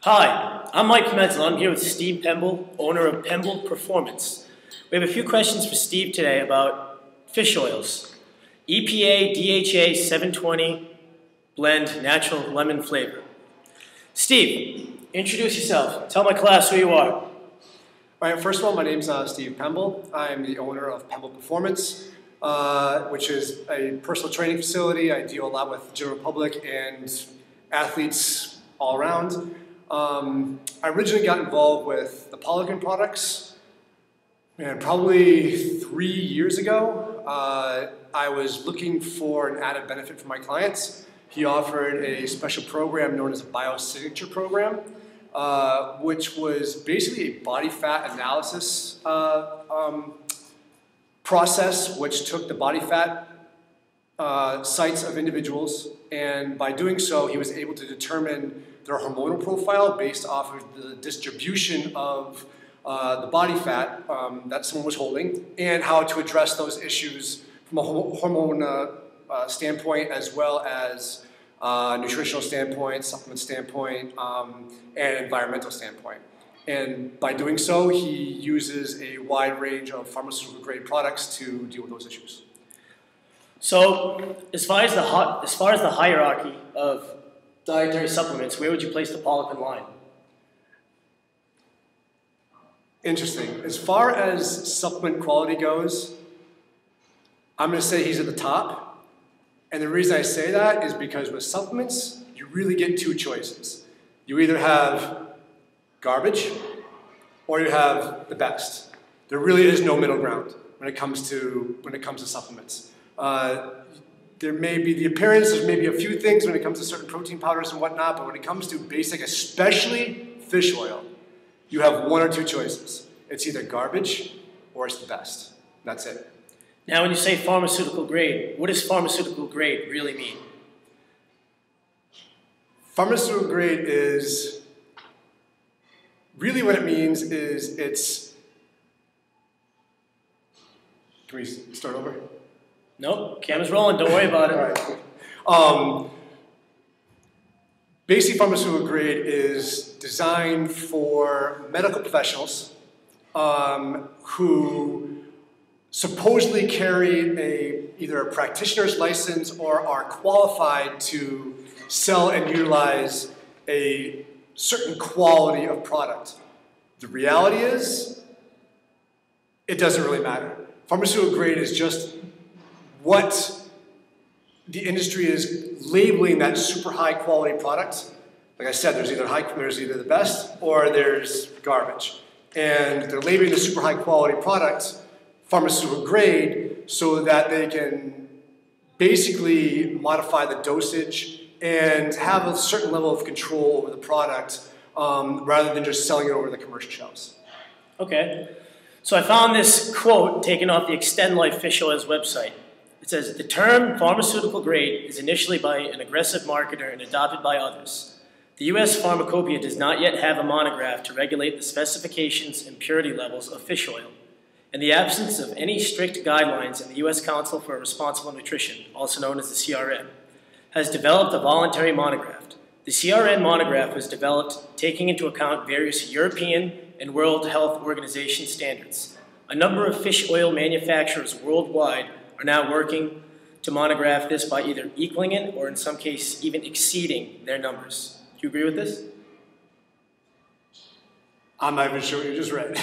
Hi, I'm Mike Pimentel. I'm here with Steve Pemble, owner of Pemble Performance. We have a few questions for Steve today about fish oils. EPA DHA 720 blend natural lemon flavor. Steve, introduce yourself. Tell my class who you are. All right, first of all, my name's Steve Pemble. I'm the owner of Pemble Performance, which is a personal training facility. I deal a lot with the general public and athletes all around. I originally got involved with the Poliquin products, and probably 3 years ago, I was looking for an added benefit for my clients. He offered a special program known as a biosignature program, which was basically a body fat analysis process, which took the body fat sites of individuals, and by doing so, he was able to determine their hormonal profile based off of the distribution of the body fat that someone was holding, and how to address those issues from a hormone standpoint, as well as nutritional standpoint, supplement standpoint, and environmental standpoint. And by doing so, he uses a wide range of pharmaceutical grade products to deal with those issues. So, as far as the hierarchy of dietary supplements, where would you place the Poliquin line? Interesting. As far as supplement quality goes, I'm going to say he's at the top. And the reason I say that is because with supplements, you really get two choices. You either have garbage or you have the best. There really is no middle ground when it comes to supplements. There may be the appearance, there's maybe a few things when it comes to certain protein powders and whatnot, but when it comes to basic, especially fish oil, you have one or two choices. It's either garbage or it's the best. That's it. Now, when you say pharmaceutical grade, what does pharmaceutical grade really mean? Pharmaceutical grade is, really what it means is it's, can we start over? Nope, camera's rolling, don't worry about it. All right. Basic pharmaceutical grade is designed for medical professionals who supposedly carry either a practitioner's license or are qualified to sell and utilize a certain quality of product. The reality is, it doesn't really matter. Pharmaceutical grade is just what the industry is labeling that super high quality product. Like I said, there's either the best or there's garbage. And they're labeling the super high quality product pharmaceutical grade so that they can basically modify the dosage and have a certain level of control over the product rather than just selling it over the commercial shelves. Okay, so I found this quote taken off the Extend Life Fish Oils website. It says, the term pharmaceutical grade is initially by an aggressive marketer and adopted by others. The U.S. Pharmacopoeia does not yet have a monograph to regulate the specifications and purity levels of fish oil. In the absence of any strict guidelines, in the U.S. Council for Responsible Nutrition, also known as the CRN, has developed a voluntary monograph. The CRN monograph was developed taking into account various European and World Health Organization standards. A number of fish oil manufacturers worldwide are now working to monograph this by either equaling it or in some cases even exceeding their numbers. Do you agree with this? I'm not even sure what you just read.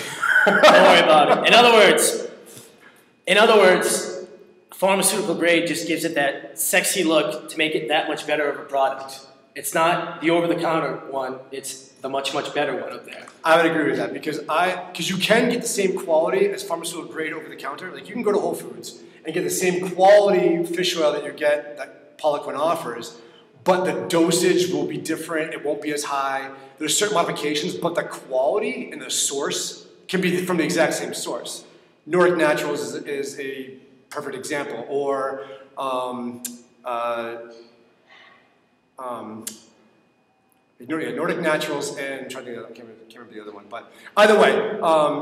Don't worry about it. In other words, pharmaceutical grade just gives it that sexy look to make it that much better of a product. It's not the over-the-counter one, it's the much, much better one up there. I would agree with that because you can get the same quality as pharmaceutical grade over the counter. Like you can go to Whole Foods and get the same quality fish oil that you get that Poliquin offers, but the dosage will be different, it won't be as high. There's certain modifications, but the quality and the source can be from the exact same source. Nordic Naturals is a perfect example, or Nordic Naturals and, I'm trying to think, I can't remember the other one, but either way,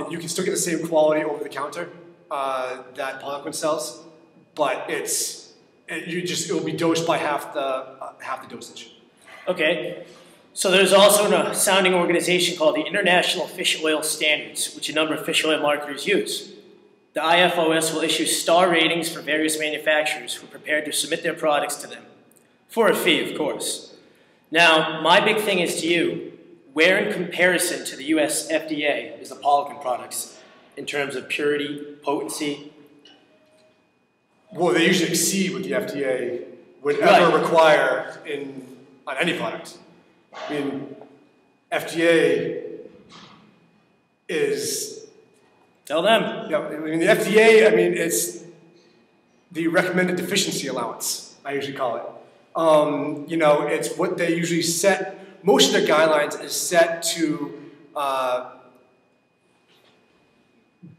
you can still get the same quality over the counter that Poliquin sells, but it will be dosed by half the dosage. Okay, So there's also a sounding organization called the International Fish Oil Standards, which a number of fish oil marketers use. The IFOS will issue star ratings for various manufacturers who are prepared to submit their products to them, for a fee, of course. Now, my big thing is to you, where in comparison to the US FDA is the Poliquin products in terms of purity, potency? Well, they usually exceed what the FDA would ever require on any product. I mean, FDA is... Tell them. Yeah, I mean, the FDA, I mean, it's the recommended deficiency allowance, I usually call it. You know, it's what they usually set, most of their guidelines is set to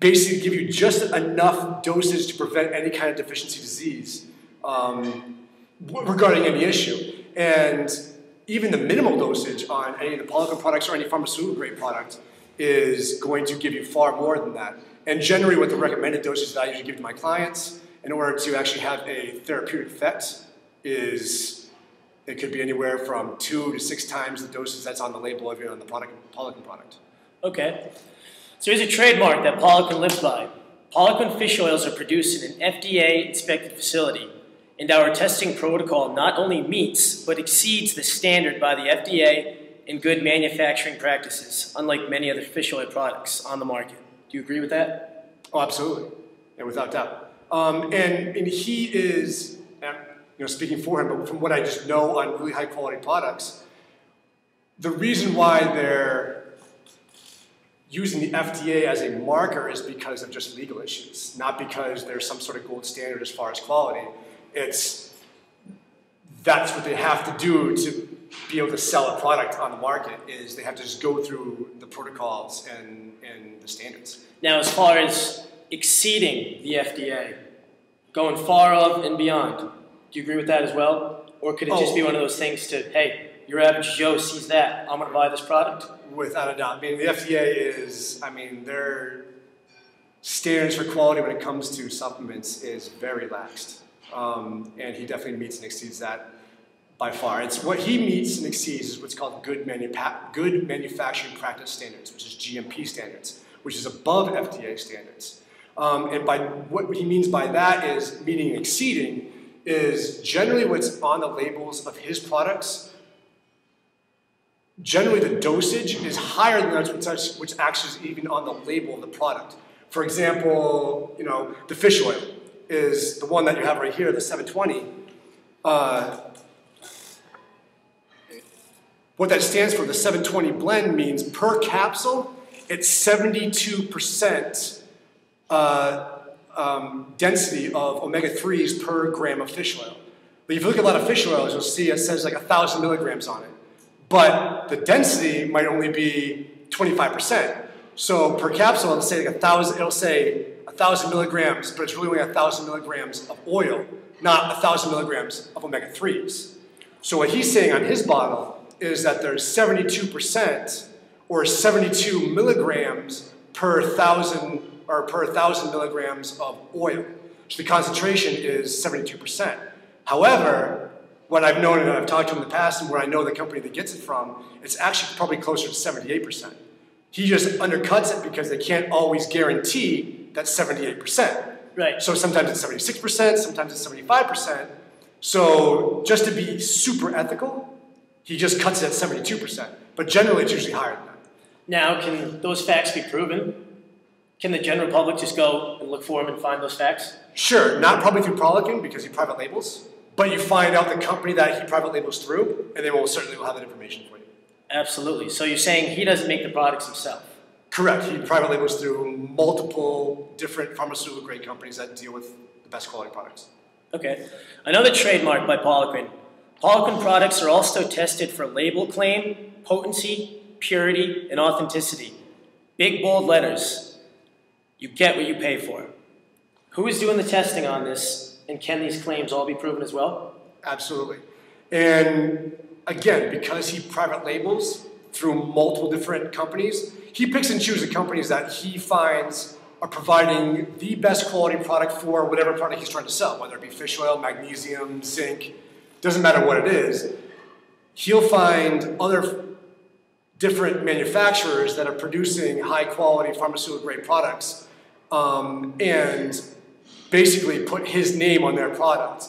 basically give you just enough dosage to prevent any kind of deficiency disease regarding any issue. And even the minimal dosage on any of the Poliquin products or any pharmaceutical grade product is going to give you far more than that. And generally what the recommended dosage that I usually give to my clients in order to actually have a therapeutic effect is, it could be anywhere from 2 to 6 times the dosage that's on the label of on the Poliquin product. Okay. So here's a trademark that Poliquin lives by. Poliquin fish oils are produced in an FDA-inspected facility, and our testing protocol not only meets, but exceeds the standard by the FDA in good manufacturing practices, unlike many other fish oil products on the market. Do you agree with that? Oh, absolutely, and without doubt. And he is, you know, speaking for him, but from what I just know on really high quality products, the reason why they're using the FDA as a marker is because of just legal issues, not because there's some sort of gold standard as far as quality. That's what they have to do to be able to sell a product on the market, is they have to just go through the protocols and the standards. Now, as far as exceeding the FDA, going far of and beyond, do you agree with that as well? Or could it just be one of those things to, hey, your average Joe sees that, I'm going to buy this product? Without a doubt. I mean, the FDA is, I mean, their standards for quality when it comes to supplements is very laxed. And he definitely meets and exceeds that by far. It's what he meets and exceeds is what's called good manufacturing practice standards, which is GMP standards, which is above FDA standards. And by what he means by that is meeting and exceeding is generally what's on the labels of his products. Generally, the dosage is higher than that which actually is even on the label of the product. For example, you know, the fish oil is the one that you have right here, the 720. What that stands for, the 720 blend, means per capsule, it's 72% density of omega-3s per gram of fish oil. But if you look at a lot of fish oils, you'll see it says like 1,000 milligrams on it. But the density might only be 25%. So per capsule, it'll say like 1,000, it'll say 1,000 milligrams, but it's really only 1,000 milligrams of oil, not 1,000 milligrams of omega-3s. So what he's saying on his bottle is that there's 72% or 72 milligrams per 1,000 or per 1,000 milligrams of oil. So the concentration is 72%. However, what I've known and I've talked to him in the past and where I know the company that gets it from, it's actually probably closer to 78%. He just undercuts it because they can't always guarantee that 78%. Right. So sometimes it's 76%, sometimes it's 75%. So just to be super ethical, he just cuts it at 72%. But generally, it's usually higher than that. Now, can those facts be proven? Can the general public just go and look for them and find those facts? Sure, not probably through Poliquin because he private labels, but you find out the company that he private labels through, and they will certainly will have that information for you. Absolutely. So you're saying he doesn't make the products himself? Correct. He private labels through multiple different pharmaceutical grade companies that deal with the best quality products. Okay. Another trademark by Poliquin. Poliquin products are also tested for label claim, potency, purity, and authenticity. Big, bold letters. You get what you pay for. Who is doing the testing on this, and can these claims all be proven as well? Absolutely. And again, because he private labels through multiple different companies, he picks and chooses the companies that he finds are providing the best quality product for whatever product he's trying to sell, whether it be fish oil, magnesium, zinc, doesn't matter what it is. He'll find other different manufacturers that are producing high-quality pharmaceutical-grade products and basically put his name on their product.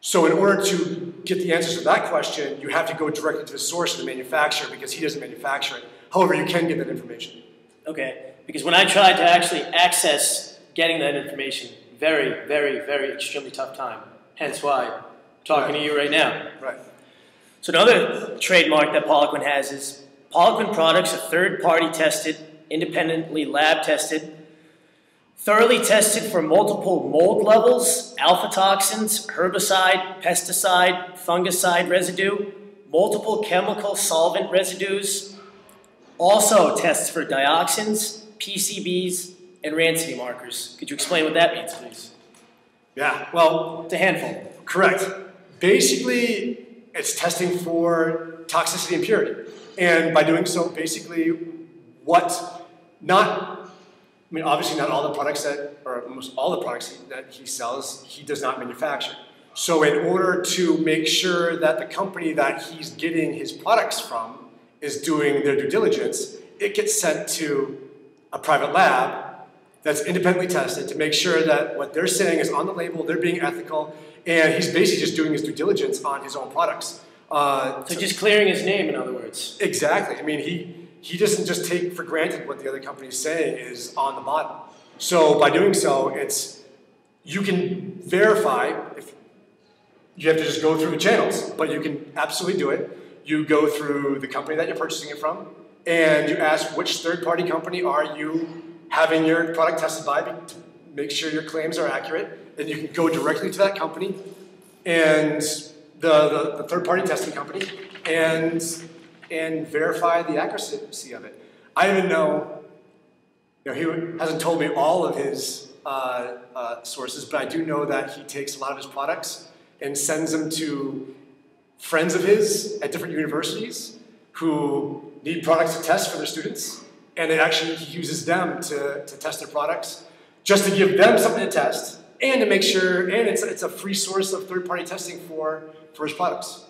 So in order to get the answers to that question, you have to go directly to the source of the manufacturer because he doesn't manufacture it. However, you can get that information. Okay, because when I tried to actually access getting that information, very, very, very extremely tough time. Hence why I'm talking to you right now. Right. So another trademark that Poliquin has is Poliquin products are third-party tested, independently lab tested, thoroughly tested for multiple mold levels, alpha toxins, herbicide, pesticide, fungicide residue, multiple chemical solvent residues, also tests for dioxins, PCBs, and rancidity markers. Could you explain what that means, please? Yeah, well, it's a handful. Correct. Basically, it's testing for toxicity and purity. And by doing so, basically, obviously not all the products or almost all the products that he sells, he does not manufacture. So in order to make sure that the company that he's getting his products from is doing their due diligence, it gets sent to a private lab that's independently tested to make sure that what they're saying is on the label, they're being ethical, and he's basically just doing his due diligence on his own products. So just clearing his name, in other words. Exactly. I mean, he doesn't just take for granted what the other company is saying is on the bottom. So by doing so, you can verify, if you have to just go through the channels, but you can absolutely do it. You go through the company that you're purchasing it from, and you ask which third-party company are you having your product tested by to make sure your claims are accurate, and you can go directly to that company and the third-party testing company and verify the accuracy of it. I even know, he hasn't told me all of his sources, but I do know that he takes a lot of his products and sends them to friends of his at different universities who need products to test for their students, and he uses them to test their products, just to give them something to test, and to make sure, and it's a free source of third-party testing for his products.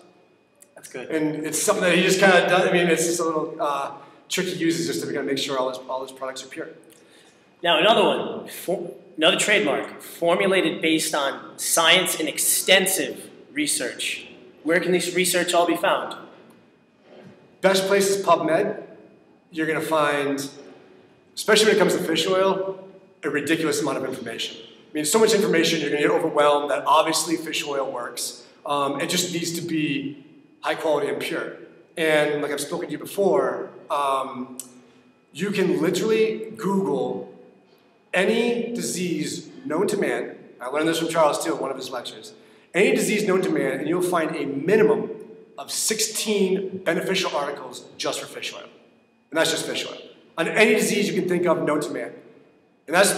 That's good. And it's something that he just kind of does. I mean, it's just a little trick he uses just to kind of make sure all his products are pure. Now, another one, another trademark, formulated based on science and extensive research. Where can this research all be found? Best place is PubMed. You're going to find, especially when it comes to fish oil, a ridiculous amount of information. I mean, so much information, you're going to get overwhelmed that obviously fish oil works. It just needs to be high quality and pure. And like I've spoken to you before, you can literally Google any disease known to man. I learned this from Charles too in one of his lectures. Any disease known to man, and you'll find a minimum of 16 beneficial articles just for fish oil. And that's just fish oil. On any disease you can think of known to man. And that's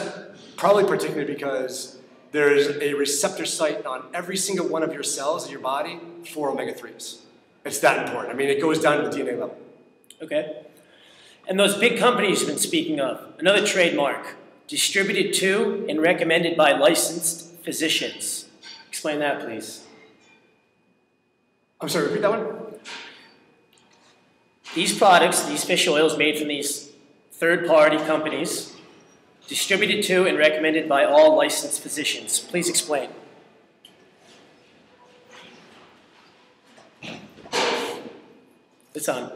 probably particularly because there's a receptor site on every single one of your cells in your body for omega-3s. It's that important. I mean, it goes down to the DNA level. Okay. And those big companies you've been speaking of, another trademark, distributed to and recommended by licensed physicians. Explain that, please. I'm sorry, repeat that one? These products, these fish oils made from these third-party companies, distributed to and recommended by all licensed physicians. Please explain. It's on.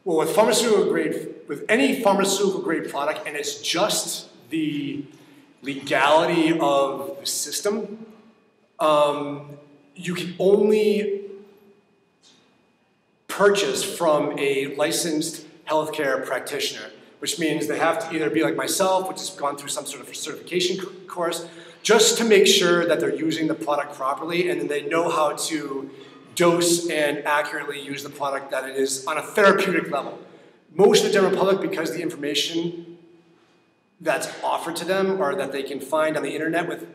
Well, with any pharmaceutical grade product, and it's just the legality of the system, you can only purchase from a licensed healthcare practitioner, which means they have to either be like myself, which has gone through some sort of certification course, just to make sure that they're using the product properly and then they know how to dose and accurately use the product that it is on a therapeutic level. Most of the general public, because the information that's offered to them or that they can find on the internet with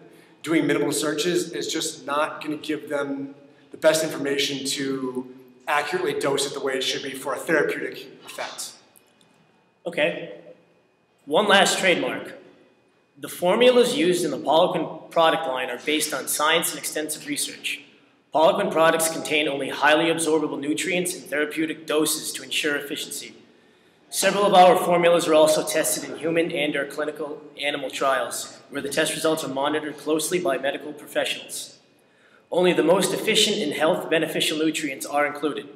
doing minimal searches is just not going to give them the best information to accurately dose it the way it should be for a therapeutic effect. Okay. One last trademark. The formulas used in the Poliquin product line are based on science and extensive research. Harlequin products contain only highly absorbable nutrients in therapeutic doses to ensure efficiency. Several of our formulas are also tested in human and/or clinical animal trials, where the test results are monitored closely by medical professionals. Only the most efficient and health beneficial nutrients are included,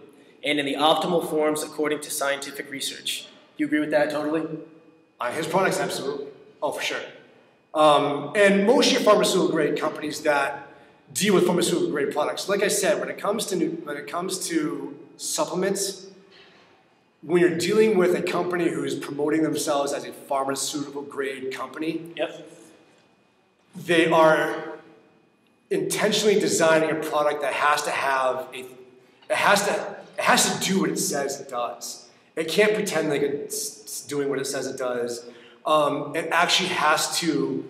and in the optimal forms according to scientific research. Do you agree with that totally? His products, absolutely. Oh, for sure. And most of your pharmaceutical grade companies that deal with pharmaceutical grade products, like I said, when it comes to supplements, when you're dealing with a company who's promoting themselves as a pharmaceutical grade company, yep, they are intentionally designing a product that has to have it has to do what it says it does. It can't pretend like it's doing what it says it does. It actually has to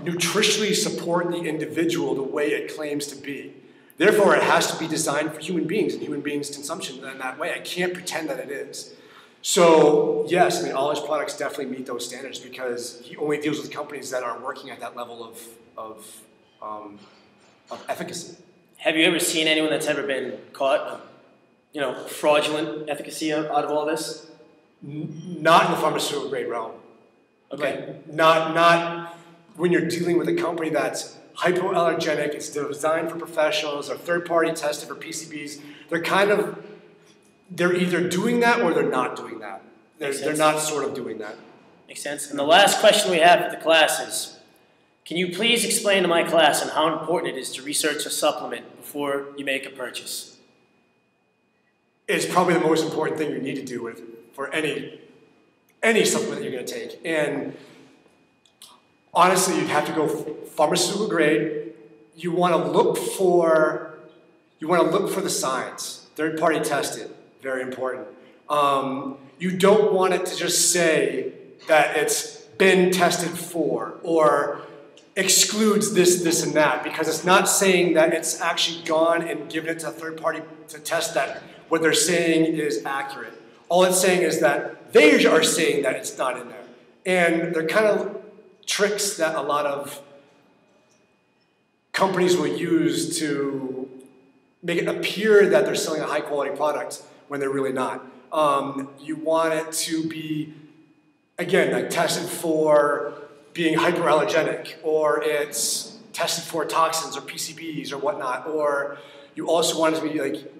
nutritionally support the individual the way it claims to be. Therefore, it has to be designed for human beings and human beings' consumption in that way. I can't pretend that it is. So, yes, I mean, all his products definitely meet those standards because he only deals with companies that are working at that level of efficacy. Have you ever seen anyone that's ever been caught, fraudulent efficacy out of all this? Not in the pharmaceutical grade realm. Okay. Not when you're dealing with a company that's hypoallergenic, it's designed for professionals, or third-party tested for PCBs. They're either doing that or they're not doing that. They're not sort of doing that. Makes sense. And the last question we have for the class is, can you please explain to my class on how important it is to research a supplement before you make a purchase? It's probably the most important thing you need to do for any supplement that you're going to take. And honestly, you'd have to go pharmaceutical grade. You want to look for the signs. Third-party tested, very important. You don't want it to just say that it's been tested for or excludes this, and that, because it's not saying that it's actually gone and given it to a third party to test that what they're saying is accurate. All it's saying is that they are saying that it's not in there. And they're kind of tricks that a lot of companies will use to make it appear that they're selling a high quality product when they're really not. You want it to be, again, like tested for being hyperallergenic, or it's tested for toxins or PCBs or whatnot, or you also want it to be like,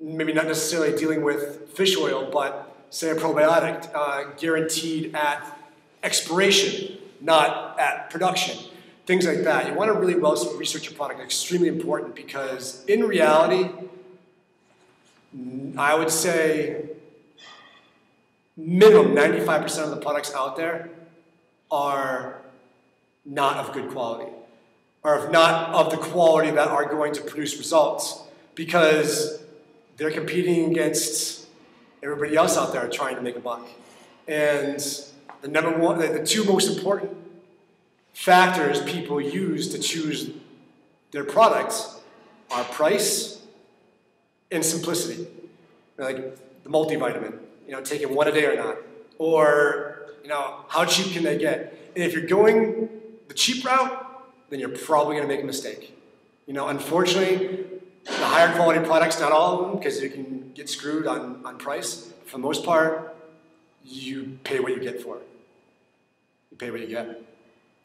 maybe not necessarily dealing with fish oil, but say a probiotic, guaranteed at expiration, not at production. Things like that. You want to really well research your product. It's extremely important because in reality, I would say minimum 95% of the products out there are not of good quality, or not of the quality that are going to produce results, because they're competing against everybody else out there trying to make a buck. And the two most important factors people use to choose their products are price and simplicity. Like the multivitamin, taking one a day or not, or how cheap can they get? And if you're going the cheap route, then you're probably going to make a mistake. Unfortunately, the higher quality products, not all of them, because you can get screwed on price. For the most part, you pay what you get for it. You pay what you get.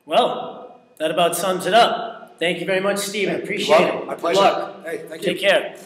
Well, that about sums it up. Thank you very much, Stephen. Appreciate it. My pleasure. Good luck. Hey, thank you. Take care.